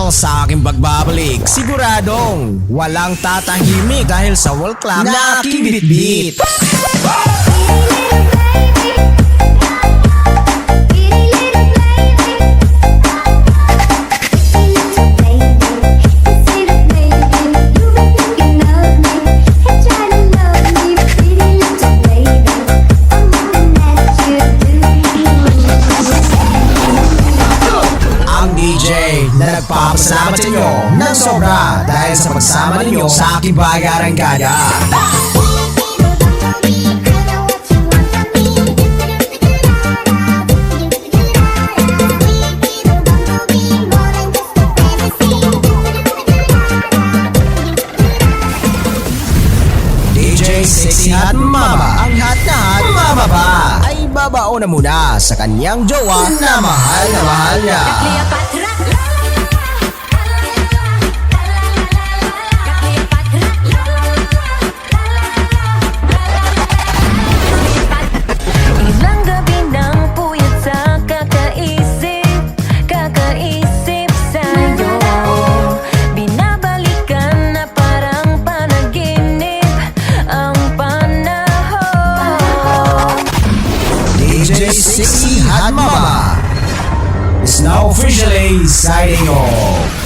Dahil sa aking pagbabalik, siguradong walang tatahimik dahil sa wall clock na aking bitbit. Na nagpapasalamat sa inyo ng sobra dahil sa pagsama ninyo sa aking bagarangkada. DJ Sexy Hot Mama, ang hot na hot mama ba ay babao na muna sa kanyang jowa na mahal niya. Sexy Hot Mama is now officially signing off.